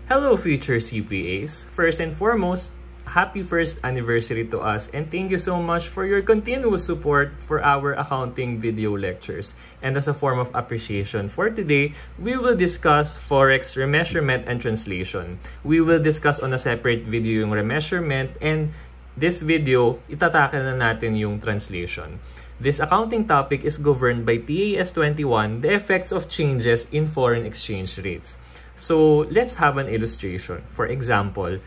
Hello future CPAs! First and foremost, happy first anniversary to us and thank you so much for your continuous support for our accounting video lectures. And as a form of appreciation for today, we will discuss Forex remeasurement and translation. We will discuss on a separate video yung remeasurement, and this video, itatake na natin yung translation. This accounting topic is governed by PAS 21, the effects of changes in foreign exchange rates. So, let's have an illustration. For example,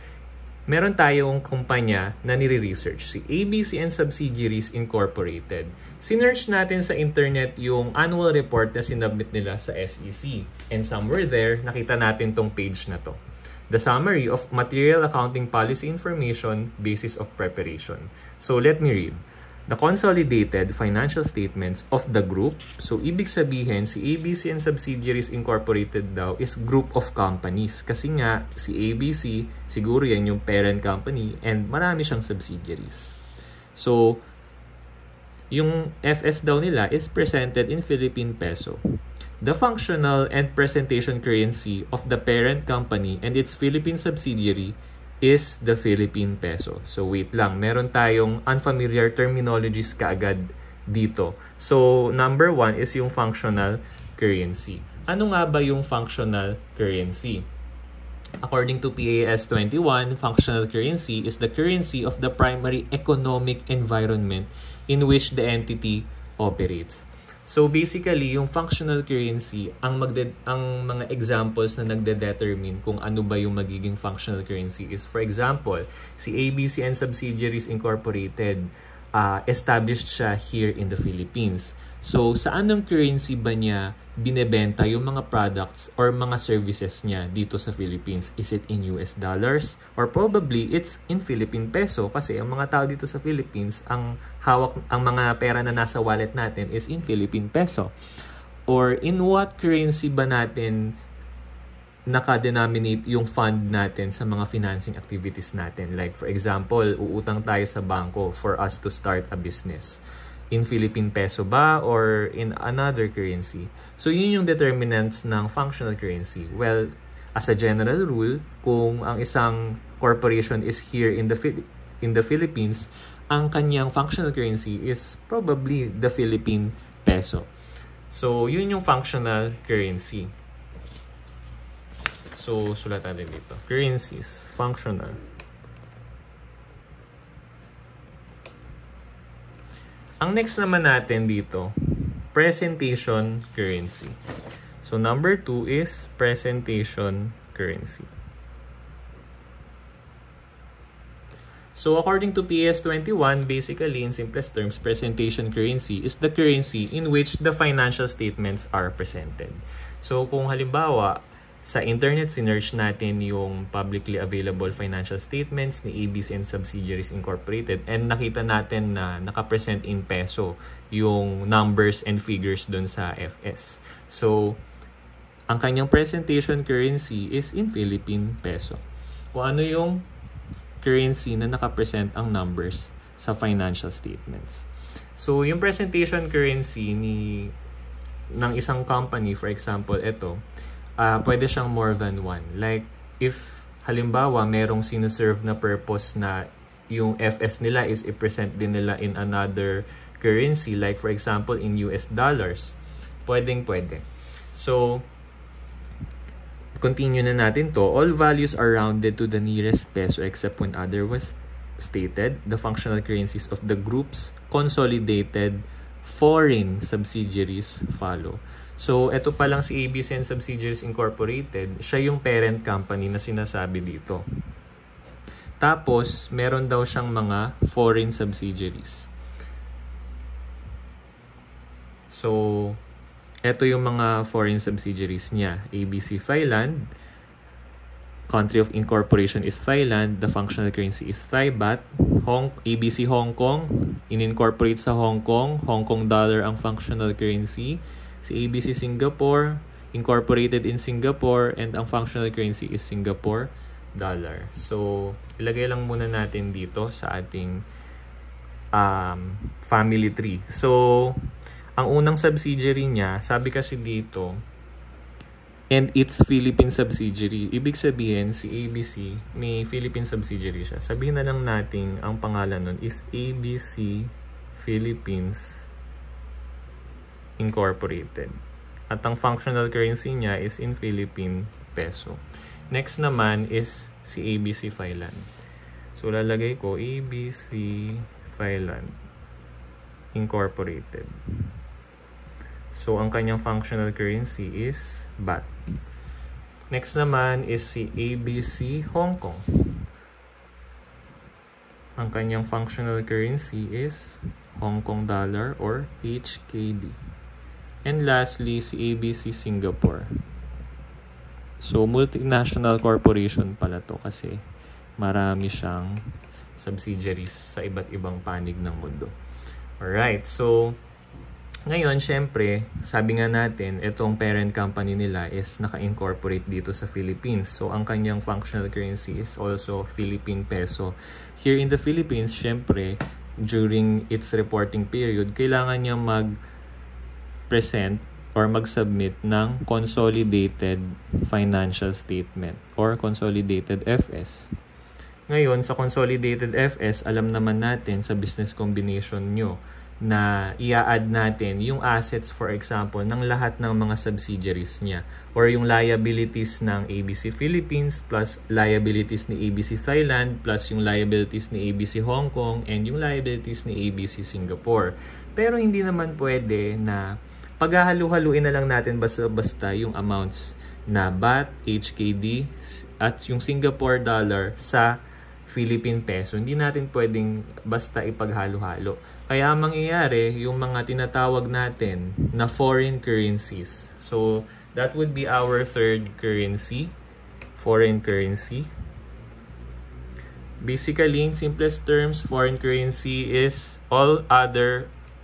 meron tayong kumpanya na nire-research, si ABC and Subsidiaries Incorporated. Sinearch natin sa internet yung annual report na sinubmit nila sa SEC. And somewhere there, nakita natin tong page na to. The summary of material accounting policy information, basis of preparation. So, let me read. The consolidated financial statements of the group. So, ibig sabihin, si ABC and Subsidiaries Incorporated daw is group of companies. Kasi nga, si ABC, siguro yan yung parent company and marami siyang subsidiaries. So, yung FS daw nila is presented in Philippine peso. The functional and presentation currency of the parent company and its Philippine subsidiary is the Philippine peso. So wait lang, meron tayong unfamiliar terminologies kaagad dito. So number one is yung functional currency. Ano nga ba yung functional currency? According to PAS 21, functional currency is the currency of the primary economic environment in which the entity operates. So basically, yung functional currency, ang mga examples na nagde-determine kung ano ba yung magiging functional currency is, for example, si ABC and Subsidiaries Incorporated, established siya here in the Philippines. So sa anong currency ba niya binebenta yung mga products or mga services niya dito sa Philippines? Is it in US dollars? Or probably it's in Philippine peso kasi ang mga tao dito sa Philippines, ang mga pera na nasa wallet natin is in Philippine peso. Or in what currency ba natin naka-denominate yung fund natin sa mga financing activities natin? Like for example, uutang tayo sa bangko for us to start a business. In Philippine peso ba or in another currency? So yun yung determinants ng functional currency. Well, as a general rule, kung ang isang corporation is here in the Philippines, ang kanyang functional currency is probably the Philippine peso. So yun yung functional currency. So sulat natin dito. Currencies, functional. Ang next naman natin dito, presentation currency. So number 2 is presentation currency. So according to PAS 21, basically in simplest terms, presentation currency is the currency in which the financial statements are presented. So kung halimbawa, sa internet, sinearch natin yung publicly available financial statements ni ABC and Subsidiaries Incorporated and nakita natin na nakapresent in peso yung numbers and figures dun sa FS. So, ang kanyang presentation currency is in Philippine peso. Kung ano yung currency na nakapresent ang numbers sa financial statements. So, yung presentation currency ng isang company, for example, ito, pwede siyang more than one. Like, if halimbawa merong sineserve na purpose na yung FS nila is i-present din nila in another currency, like for example in US dollars, pwede. So, continue na natin to. All values are rounded to the nearest peso except when otherwise stated. The functional currencies of the group's consolidated foreign subsidiaries follow. So, ito pa lang si ABC and Subsidiaries Incorporated, siya yung parent company na sinasabi dito. Tapos, meron daw siyang mga foreign subsidiaries. So, ito yung mga foreign subsidiaries niya. ABC Thailand, country of incorporation is Thailand, the functional currency is Thai baht, ABC Hong Kong, in-incorporate sa Hong Kong dollar ang functional currency. Si ABC Singapore, incorporated in Singapore, and ang functional currency is Singapore dollar. So, ilagay lang muna natin dito sa ating family tree. So, ang unang subsidiary niya, sabi kasi dito, and its Philippine subsidiary. Ibig sabihin, si ABC, may Philippine subsidiary siya. Sabihin na lang natin, ang pangalan nun is ABC Philippines Incorporated. At ang functional currency niya is in Philippine peso. Next naman is si ABC Thailand. So, lalagay ko ABC Thailand Incorporated. So, ang kanyang functional currency is baht. Next naman is si ABC Hong Kong. Ang kanyang functional currency is Hong Kong dollar or HKD. And lastly, si ABC Singapore. So, multinational corporation pala to kasi marami siyang subsidiaries sa iba't ibang panig ng mundo. Alright, so ngayon, syempre, sabi nga natin, itong parent company nila is naka-incorporate dito sa Philippines. So, ang kanyang functional currency is also Philippine peso. Here in the Philippines, syempre, during its reporting period, kailangan niya mag-present or mag-submit ng consolidated financial statement or consolidated FS. Ngayon, sa consolidated FS, alam naman natin sa business combination nyo na i-add natin yung assets, for example, ng lahat ng mga subsidiaries niya or yung liabilities ng ABC Philippines plus liabilities ni ABC Thailand plus yung liabilities ni ABC Hong Kong and yung liabilities ni ABC Singapore. Pero hindi naman pwede na paghahalu-haluin na lang natin basta-basta yung amounts na baht, HKD at yung Singapore dollar sa Philippine peso. Hindi natin pwedeng basta ipaghalo-halo. Kaya ang mangyayari, yung mga tinatawag natin na foreign currencies. So, that would be our third currency, foreign currency. Basically, in simplest terms, foreign currency is all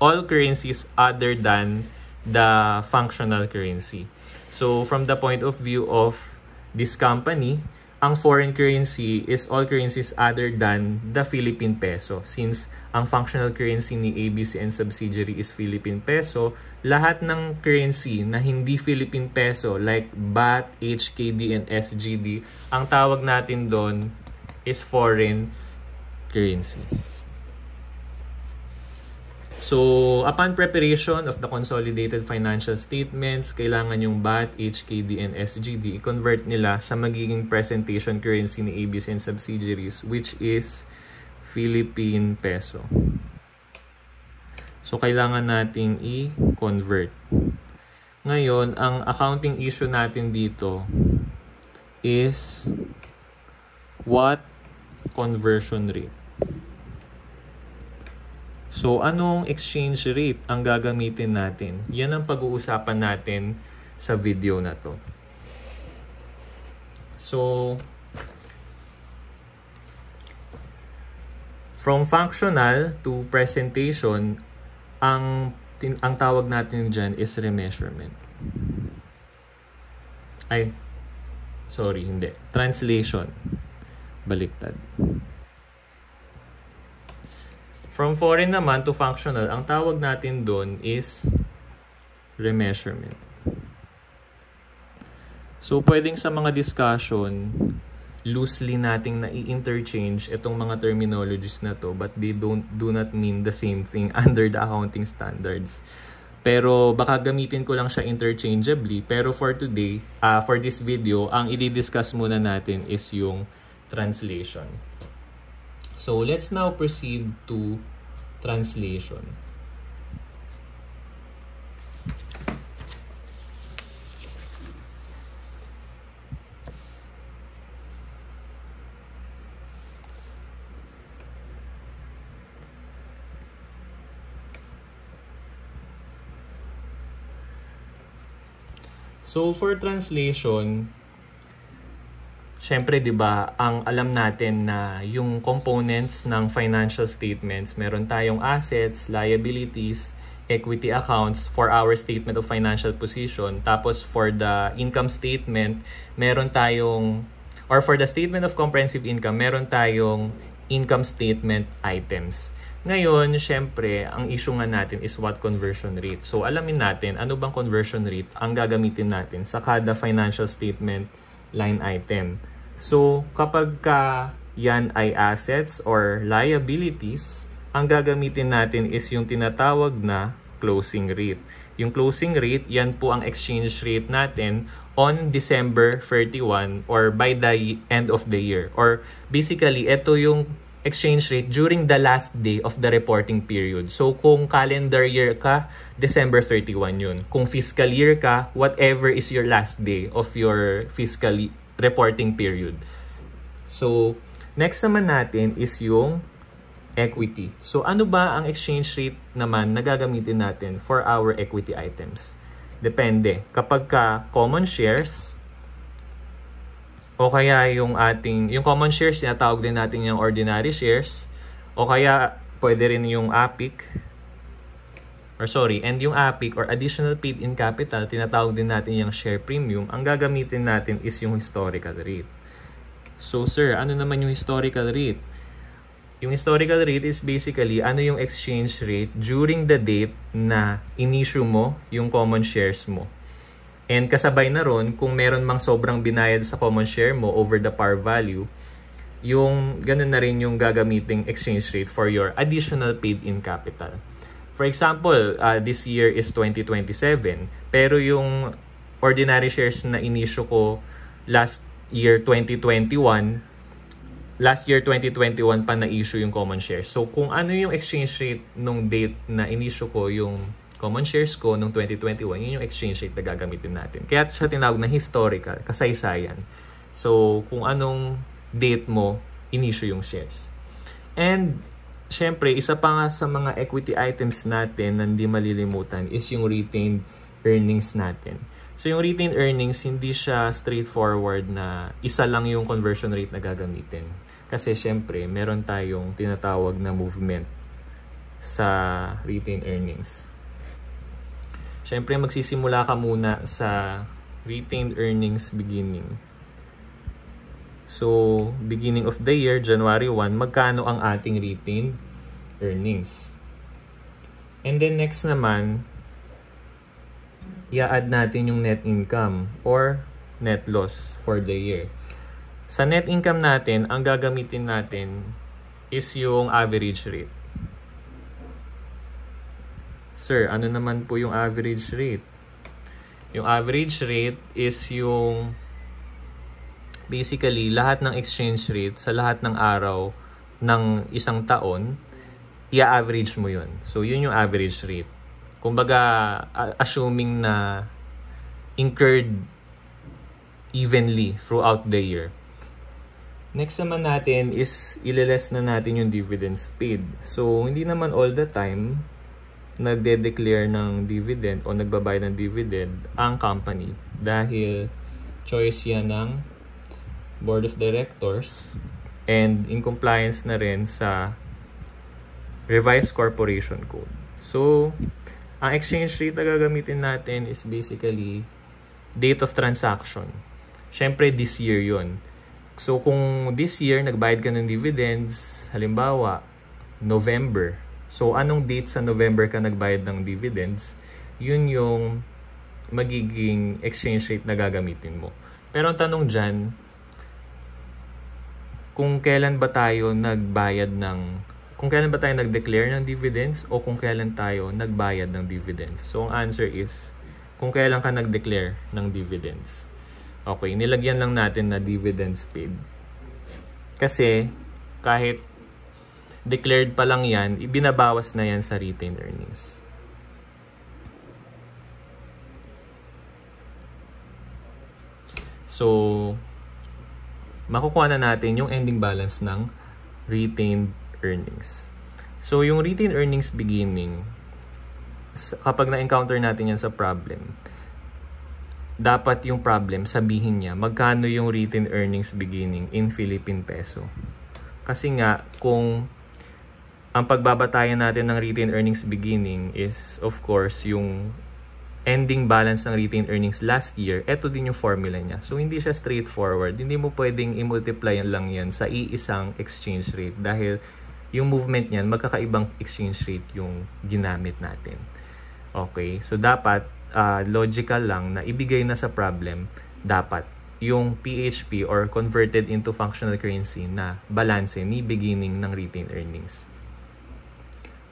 currencies other than the functional currency. So, from the point of view of this company, ang foreign currency is all currencies other than the Philippine peso. Since ang functional currency ni ABC and subsidiary is Philippine peso, lahat ng currency na hindi Philippine peso like baht, HKD, and SGD, ang tawag natin doon is foreign currency. So, upon preparation of the consolidated financial statements, kailangan yung baht, HKD, and SGD i-convert nila sa magiging presentation currency ni ABC and subsidiaries, which is Philippine peso. So, kailangan nating i-convert. Ngayon, ang accounting issue natin dito is what conversion rate. So, anong exchange rate ang gagamitin natin? Yan ang pag-uusapan natin sa video na to. So, from functional to presentation, ang tawag natin dyan is remeasurement. Ay, sorry, hindi. Translation. Baliktad. From foreign naman to functional, ang tawag natin doon is remeasurement. So, pwedeng sa mga discussion, loosely nating na-i-interchange itong mga terminologies na to, but they do not mean the same thing under the accounting standards. Pero baka gamitin ko lang siya interchangeably. Pero for today, for this video, ang i-discuss muna natin is yung translation. So, let's now proceed to translation. So, for translation, syempre, 'di ba, ang alam natin na yung components ng financial statements, meron tayong assets, liabilities, equity accounts for our statement of financial position. Tapos for the income statement, meron tayong, or for the statement of comprehensive income, meron tayong income statement items. Ngayon, syempre, ang issue nga natin is what conversion rate. So, alamin natin ano bang conversion rate ang gagamitin natin sa kada financial statement line item. So, kapag yan ay assets or liabilities, ang gagamitin natin is yung tinatawag na closing rate. Yung closing rate, yan po ang exchange rate natin on December 31 or by the end of the year. Or basically, ito yung exchange rate during the last day of the reporting period. So, kung calendar year ka, December 31 yun. Kung fiscal year ka, whatever is your last day of your fiscal reporting period. So, next naman natin is yung equity. So, ano ba ang exchange rate naman na gagamitin natin for our equity items? Depende. Kapag ka common shares, o kaya yung common shares, tinatawag din natin yung ordinary shares. O kaya pwede rin yung APIC. And yung APIC or additional paid in capital, tinatawag din natin yung share premium. Ang gagamitin natin is yung historical rate. So sir, ano naman yung historical rate? Yung historical rate is basically ano yung exchange rate during the date na in-issue mo yung common shares mo. And kasabay na ron, kung meron mang sobrang binayad sa common share mo over the par value, yung ganun na rin yung gagamiting exchange rate for your additional paid in capital. For example, this year is 2027, pero yung ordinary shares na in-issue ko last year 2021 pa na-issue yung common shares. So kung ano yung exchange rate nung date na in-issue ko yung common shares ko noong 2021, yun yung exchange rate na gagamitin natin. Kaya siya tinawag na historical, kasaysayan. So, kung anong date mo, in-issue yung shares. And, syempre, isa pa nga sa mga equity items natin na hindi malilimutan is yung retained earnings natin. So, yung retained earnings, hindi siya straightforward na isa lang yung conversion rate na gagamitin. Kasi, syempre, meron tayong tinatawag na movement sa retained earnings. Siyempre, magsisimula ka muna sa retained earnings beginning. So, beginning of the year, January 1, magkano ang ating retained earnings? And then next naman, i-add natin yung net income or net loss for the year. Sa net income natin, ang gagamitin natin is yung average rate. Sir, ano naman po yung average rate? Yung average rate is yung basically lahat ng exchange rate sa lahat ng araw ng isang taon, i-average mo yun. So, yun yung average rate. Kumbaga, assuming na incurred evenly throughout the year. Next naman natin is ililess na natin yung dividends paid. So, hindi naman all the time nagde-declare ng dividend o nagbabayad ng dividend ang company dahil choice yan ng board of directors and in compliance na rin sa revised corporation code. So, ang exchange rate na gagamitin natin is basically date of transaction. Syempre, this year yun. So, kung this year nagbayad ka ng dividends, halimbawa, November. So, anong date sa November ka nagbayad ng dividends, yun yung magiging exchange rate na gagamitin mo. Pero ang tanong dyan, kung kailan ba tayo nag-declare ng dividends o kung kailan tayo nagbayad ng dividends. So, ang answer is, kung kailan ka nag-declare ng dividends. Okay, nilagyan lang natin na dividends paid. Kasi, kahit declared pa lang yan, ibinabawas na yan sa retained earnings. So, makukuha na natin yung ending balance ng retained earnings. So, yung retained earnings beginning, kapag na-encounter natin yan sa problem, dapat yung problem, sabihin niya, magkano yung retained earnings beginning in Philippine peso. Kasi nga, kung ang pagbabatayan natin ng retained earnings beginning is, of course, yung ending balance ng retained earnings last year, eto din yung formula niya. So, hindi siya straightforward. Hindi mo pwedeng i-multiply lang yan sa iisang exchange rate dahil yung movement niyan, magkakaibang exchange rate yung ginamit natin. Okay, so dapat logical lang na ibigay na sa problem, dapat yung PHP or converted into functional currency na balance ni beginning ng retained earnings.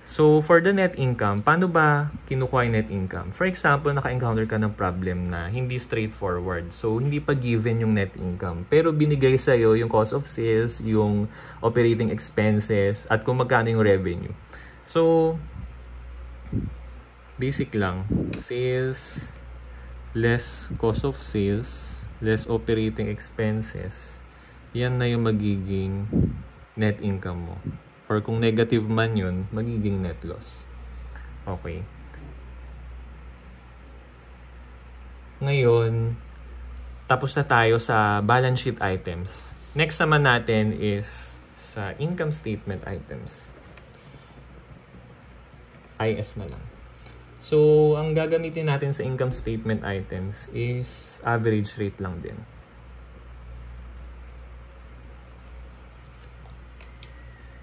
So, for the net income, paano ba kinukuha yung net income? For example, naka-encounter ka ng problem na hindi straightforward. So, hindi pa given yung net income. Pero binigay sa'yo yung cost of sales, yung operating expenses, at kung magkano yung revenue. So, basic lang. Sales, less cost of sales, less operating expenses. Yan na yung magiging net income mo. Or kung negative man yun, magiging net loss. Okay. Ngayon, tapos na tayo sa balance sheet items. Next naman natin is sa income statement items. IS na lang. So, ang gagamitin natin sa income statement items is average rate lang din.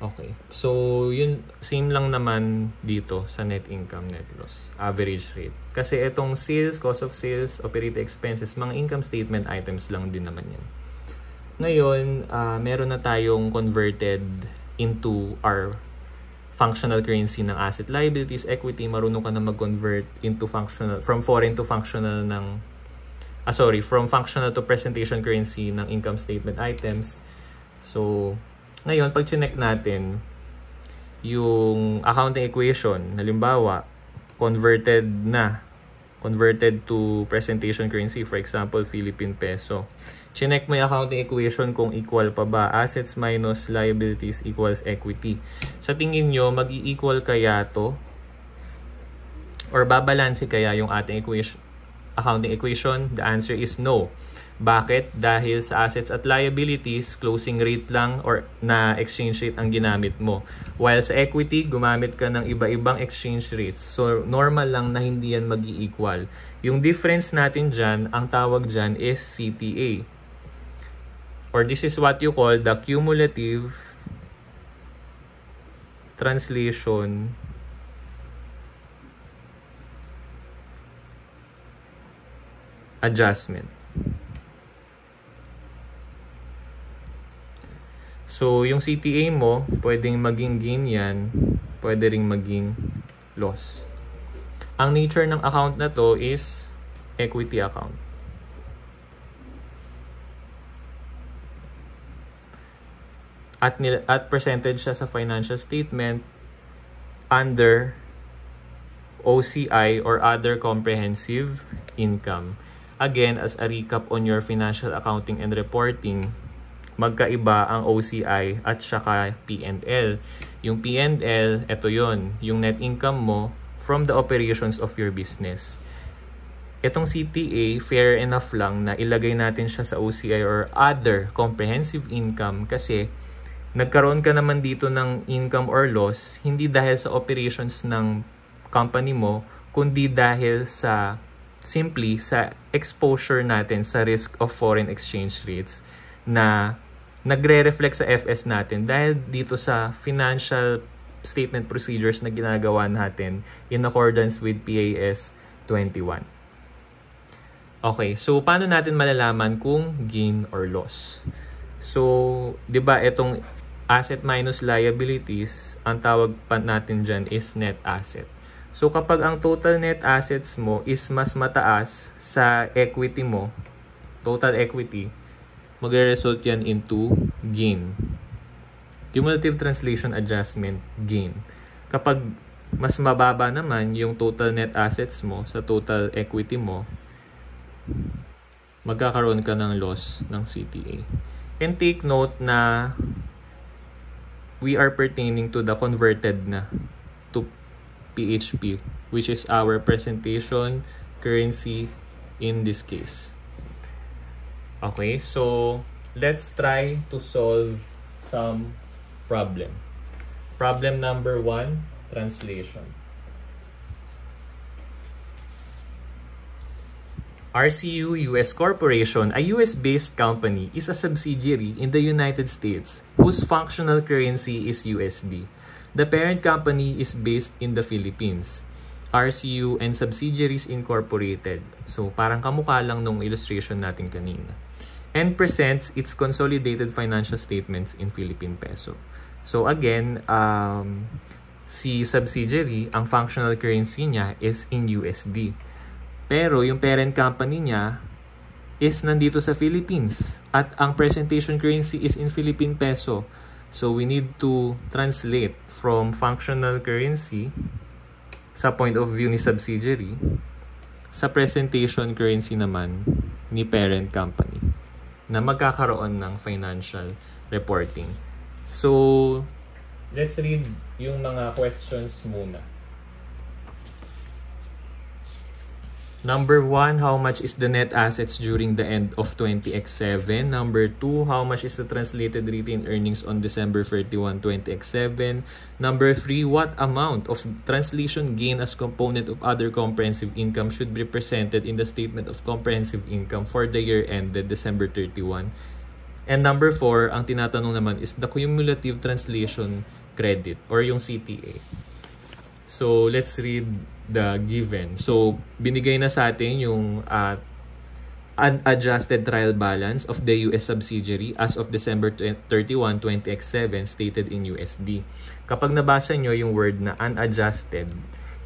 Okay. So, yun, same lang naman dito sa net income, net loss. Average rate. Kasi itong sales, cost of sales, operating expenses, mga income statement items lang din naman yan. Ngayon, meron na tayong converted into our functional currency ng asset, liabilities, equity. Marunong ka na mag-convert into functional, from foreign to functional ng, from functional to presentation currency ng income statement items. So, ngayon, pag chinek natin yung accounting equation, halimbawa, converted to presentation currency, for example, Philippine peso. Chinek mo yung accounting equation kung equal pa ba. Assets minus liabilities equals equity. Sa tingin nyo, mag-i-equal kaya to? Or babalanse kaya yung ating accounting equation? The answer is no. Bakit? Dahil sa assets at liabilities, closing rate lang or na exchange rate ang ginamit mo. While sa equity, gumamit ka ng iba-ibang exchange rates. So, normal lang na hindi yan mag-i-equal. Yung difference natin dyan, ang tawag dyan is CTA. Or this is what you call the cumulative translation adjustment. So, yung CTA mo, pwedeng maging gain yan, pwede ring maging loss. Ang nature ng account na to is equity account. At percentage siya sa financial statement under OCI or other comprehensive income. Again, as a recap on your financial accounting and reporting, magkaiba ang OCI at saka P&L. Yung P&L, ito yon, yung net income mo from the operations of your business. Itong CTA, fair enough lang na ilagay natin siya sa OCI or other comprehensive income kasi nagkaroon ka naman dito ng income or loss hindi dahil sa operations ng company mo, kundi dahil sa simply sa exposure natin sa risk of foreign exchange rates na nagre-reflect sa FS natin dahil dito sa financial statement procedures na ginagawa natin in accordance with PAS 21. Okay, so paano natin malalaman kung gain or loss? So, 'di ba itong asset minus liabilities, ang tawag pa natin diyan is net asset. So, kapag ang total net assets mo is mas mataas sa equity mo, total equity, magre-result yan into gain. Cumulative translation adjustment, gain. Kapag mas mababa naman yung total net assets mo sa total equity mo, magkakaroon ka ng loss ng CTA. And take note na we are pertaining to the converted na to PHP, which is our presentation currency in this case. Okay, so let's try to solve some problem. Problem number 1, translation. RCU US Corporation, a US-based company, is a subsidiary in the United States whose functional currency is USD. The parent company is based in the Philippines. RCU and Subsidiaries Incorporated. So, parang kamukha lang nung illustration natin kanina. And presents its consolidated financial statements in Philippine peso. So, again, si subsidiary, ang functional currency niya is in USD. Pero yung parent company niya is nandito sa Philippines at ang presentation currency is in Philippine peso. So we need to translate from functional currency sa point of view ni subsidiary sa presentation currency naman ni parent company na magkakaroon ng financial reporting. So let's read yung mga questions muna. Number 1, how much is the net assets during the end of 20x7? Number 2, how much is the translated retained earnings on December 31, 20x7? Number 3, what amount of translation gain as component of other comprehensive income should be presented in the statement of comprehensive income for the year ended December 31? And number 4, ang tinatanong naman is the cumulative translation credit or yung CTA. So, let's read the given. So, binigay na sa atin yung unadjusted trial balance of the US subsidiary as of December 31, 20x7 stated in USD. Kapag nabasa nyo yung word na unadjusted,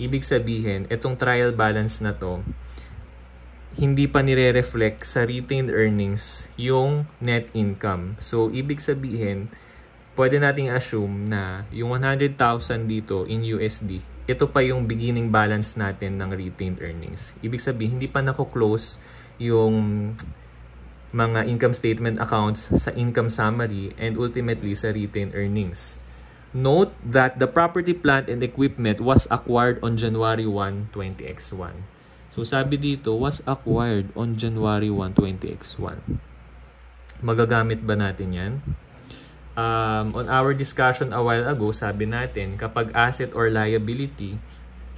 ibig sabihin, itong trial balance na to, hindi pa nire-reflect sa retained earnings yung net income. So, ibig sabihin, pwede nating assume na yung 100,000 dito in USD, ito pa yung beginning balance natin ng retained earnings. Ibig sabihin, hindi pa nako-close yung mga income statement accounts sa income summary and ultimately sa retained earnings. Note that the property, plant, and equipment was acquired on January 1, 20x1. So sabi dito, was acquired on January 1, 20x1. Magagamit ba natin yan? On our discussion a while ago, sabi natin, kapag asset or liability,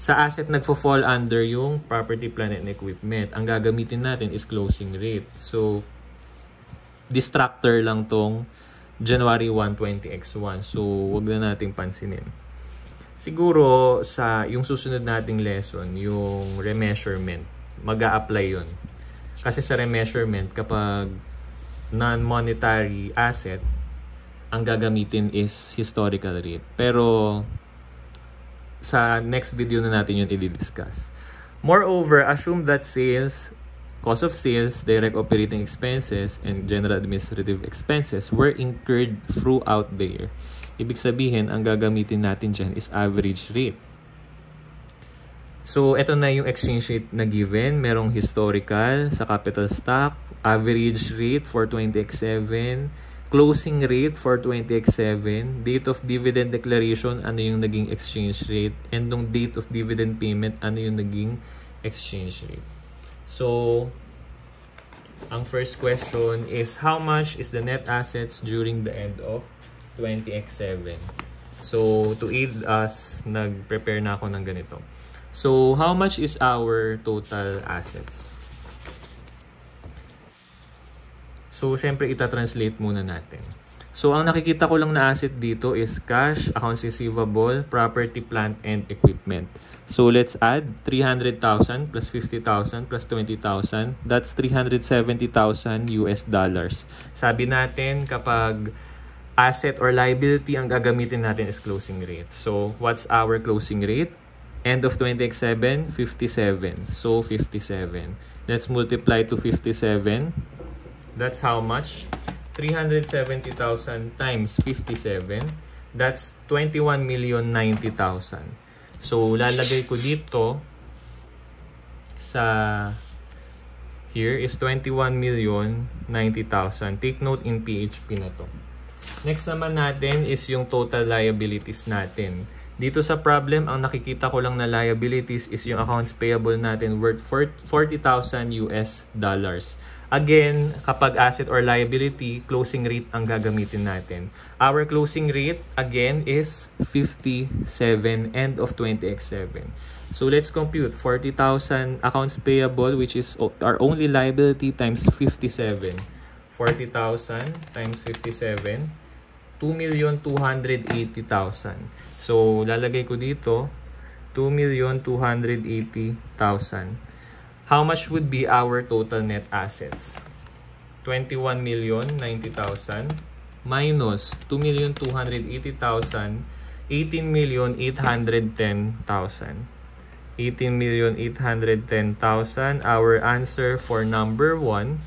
sa asset nagfo-fall under yung property, plant, and equipment. Ang gagamitin natin is closing rate. So, distractor lang tong January 1, 20x1. So, wag na nating pansinin. Siguro, sa yung susunod nating lesson, yung remeasurement, mag-a-apply yun. Kasi sa remeasurement, kapag non-monetary asset, ang gagamitin is historical rate. Pero sa next video na natin yun i-discuss. Moreover, assume that sales, cost of sales, direct operating expenses, and general administrative expenses were incurred throughout the year. Ibig sabihin, ang gagamitin natin dyan is average rate. So, ito na yung exchange rate na given. Merong historical sa capital stock, average rate for 20x7, closing rate for 20x7, date of dividend declaration, ano yung naging exchange rate, and nung date of dividend payment, ano yung naging exchange rate. So, ang first question is, how much is the net assets during the end of 20x7? So, to aid us, nag-prepare na ako ng ganito. So, how much is our total assets? So, syempre, ita-translate muna natin. So, ang nakikita ko lang na asset dito is cash, accounts receivable, property, plant, and equipment. So, let's add 300,000 plus 50,000 plus 20,000. That's 370,000 US dollars. Sabi natin, kapag asset or liability, ang gagamitin natin is closing rate. So, what's our closing rate? End of 20x7, 57. So, 57. Let's multiply to 57. That's how much? 370,000 times 57. That's 21,090,000. So, lalagay ko dito sa here is 21,090,000. Take note in PHP na to. Next naman natin is yung total liabilities natin. Dito sa problem, ang nakikita ko lang na liabilities is yung accounts payable natin worth 40,000 US dollars. Again, kapag asset or liability, closing rate ang gagamitin natin. Our closing rate, again, is 57 end of 20x7. So let's compute 40,000 accounts payable, which is our only liability, times 57. 40,000 times 57, 2,280,000. So lalagay ko dito 2,280,000. How much would be our total net assets? 21,090,000 minus 2,280,000, 18,810,000. 18,810,000. Our answer for number 1.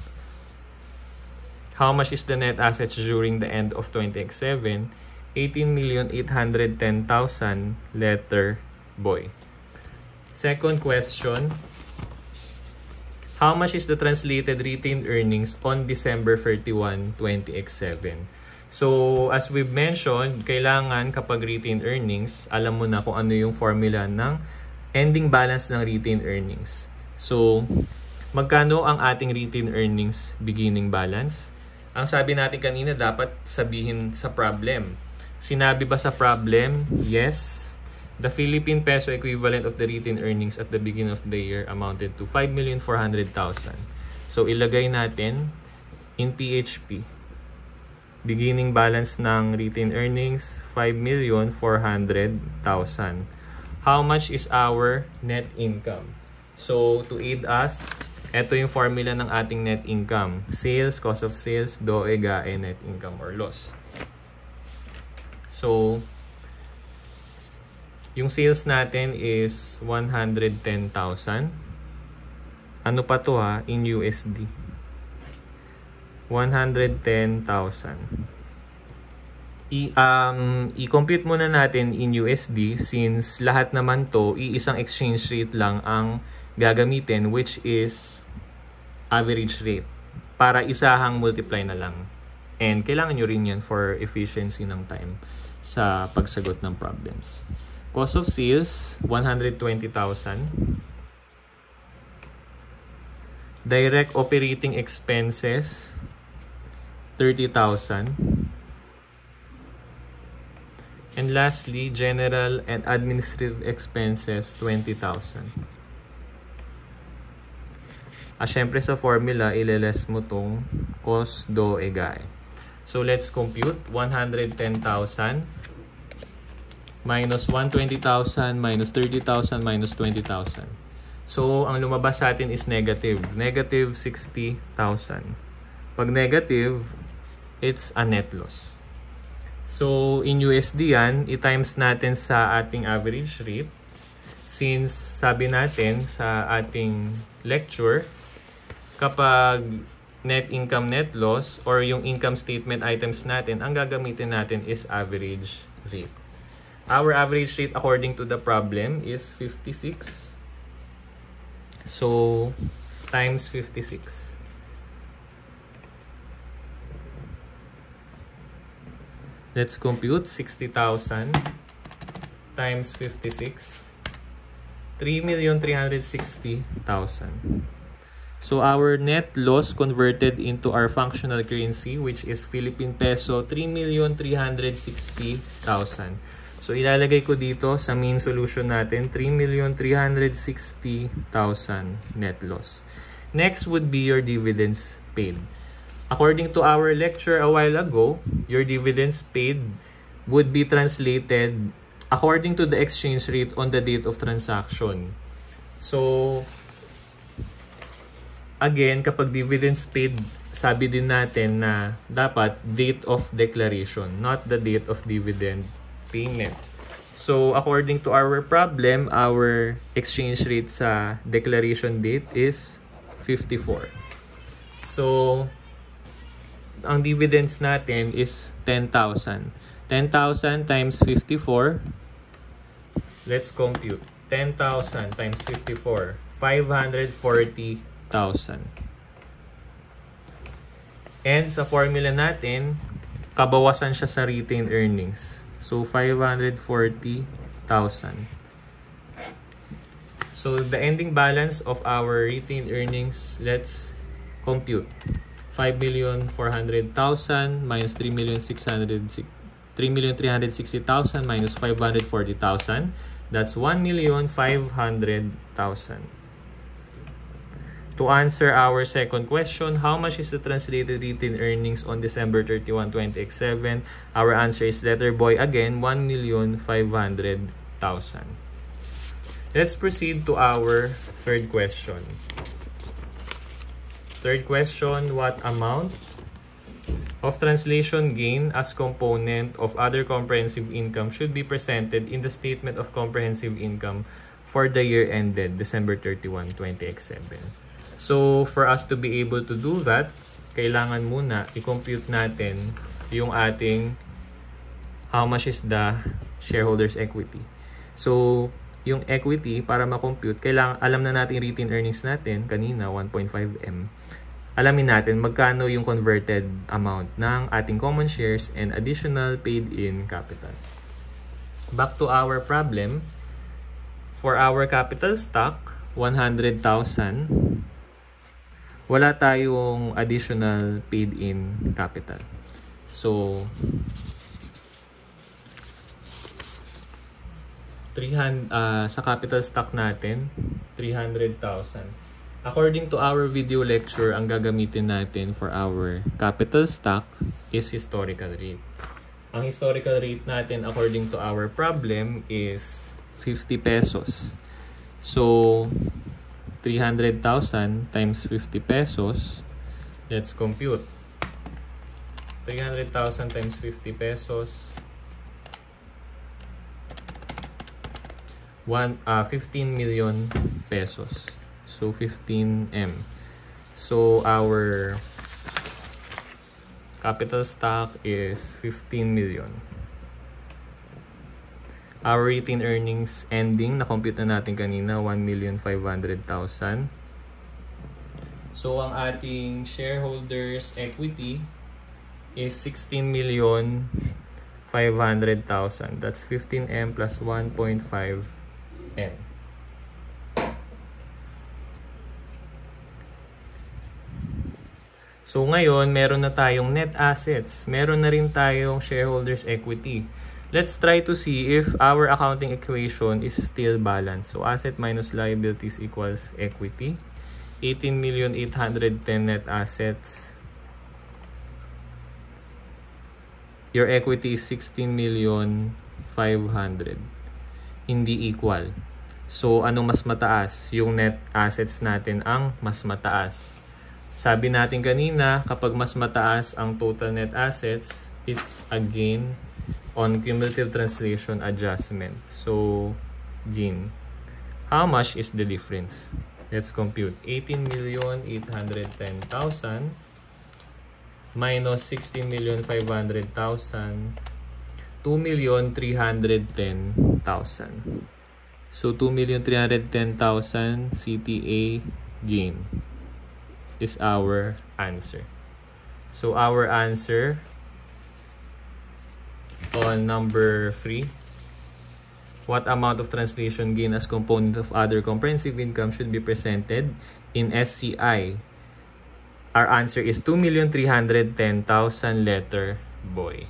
How much is the net assets during the end of 20x7? 18,810,000, letter boy. Second question. How much is the translated retained earnings on December 31, 20x7? So, as we've mentioned, kailangan kapag retained earnings, alam mo na kung ano yung formula ng ending balance ng retained earnings. So, magkano ang ating retained earnings beginning balance? Ang sabi natin kanina, dapat sabihin sa problem. Sinabi ba sa problem? Yes. The Philippine peso equivalent of the retained earnings at the beginning of the year amounted to 5,400,000. So, ilagay natin in PHP. Beginning balance ng retained earnings, 5,400,000. How much is our net income? So, to aid us, ito yung formula ng ating net income. Sales, cost of sales, DOE, GAE, net income or loss. So, yung sales natin is 110,000. Ano pa to ha? In USD. 110,000. I-compute muna natin in USD since lahat naman to, iisang exchange rate lang ang gagamitin, which is average rate. Para isahang multiply na lang. And kailangan nyo rin yan for efficiency ng time sa pagsagot ng problems. Cost of sales, 120,000. Direct operating expenses, 30,000. And lastly, general and administrative expenses, 20,000. Syempre sa formula, ileless mo tong cost, DOE, GAE. So let's compute 110,000 minus 120,000 minus 30,000 minus 20,000. So ang lumabas sa atin is negative. Negative 60,000. Pag negative, it's a net loss. So in USD yan, i-times natin sa ating average rate. Since sabi natin sa ating lecture, kapag net income, net loss, or yung income statement items natin, ang gagamitin natin is average rate. Our average rate according to the problem is 56. So, times 56. Let's compute 60,000 times 56. 3,360,000. So our net loss converted into our functional currency, which is Philippine peso, 3,360,000. So ilalagay ko dito sa main solution natin, 3,360,000 net loss. Next would be your dividends paid. According to our lecture a while ago, your dividends paid would be translated according to the exchange rate on the date of transaction. So, again, kapag dividends paid, sabi din natin na dapat date of declaration, not the date of dividend payment. So, according to our problem, our exchange rate sa declaration date is 54. So, ang dividends natin is 10,000. 10,000 times 54. Let's compute. 10,000 times 54. 540,000. And sa formula natin, kabawasan siya sa retained earnings. So, 540,000. So, the ending balance of our retained earnings, let's compute. 5,400,000 minus 3,360,000 minus 540,000. That's 1,500,000. To answer our second question, how much is the translated retained earnings on December 31, 2007? Our answer is letter boy again, 1,500,000. Let's proceed to our third question. Third question, what amount of translation gain as component of other comprehensive income should be presented in the statement of comprehensive income for the year ended December 31, 2007? So, for us to be able to do that, kailangan muna i-compute natin yung ating how much is the shareholders' equity. So, yung equity, para ma-compute, kailangan, alam na natin retained earnings natin, kanina, 1.5M. Alamin natin magkano yung converted amount ng ating common shares and additional paid-in capital. Back to our problem. For our capital stock, 100,000. Wala tayong additional paid-in capital. So, 300 sa capital stock natin, 300,000. According to our video lecture, ang gagamitin natin for our capital stock is historical rate. Ang historical rate natin according to our problem is 50 pesos. So, 300,000 times 50 pesos. Let's compute. 300,000 times 50 pesos. 15 million pesos. So, 15M. So, our capital stock is 15 million. Our retained earnings ending, na-compute na natin kanina, 1,500,000. So, ang ating shareholders equity is 16,500,000. That's 15M plus 1.5M. So, ngayon, meron na tayong net assets. Meron na rin tayong shareholders equity. Let's try to see if our accounting equation is still balanced. So, asset minus liabilities equals equity. 18,810 net assets. Your equity is 16,500,000. Hindi equal. So, anong mas mataas? Yung net assets natin ang mas mataas. Sabi natin kanina, kapag mas mataas ang total net assets, it's a gain on cumulative translation adjustment. So, gain. How much is the difference? Let's compute. 18,810,000 minus 16,500,000, 2,310,000. So, 2,310,000 CTA gain is our answer. So, our answer on number 3, what amount of translation gain as component of other comprehensive income should be presented in SCI? Our answer is 2,310,000, letter boy.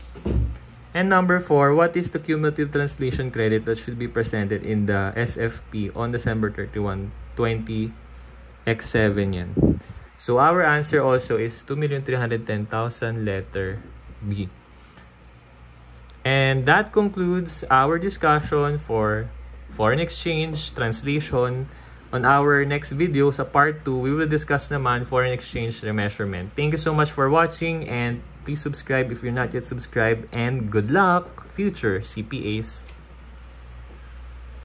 And number 4, what is the cumulative translation credit that should be presented in the SFP on December 31, 20 X7 yan. So our answer also is 2,310,000, letter B. And that concludes our discussion for foreign exchange translation. On our next video, sa part 2, we will discuss naman foreign exchange remeasurement. Thank you so much for watching, and please subscribe if you're not yet subscribed. And good luck, future CPAs!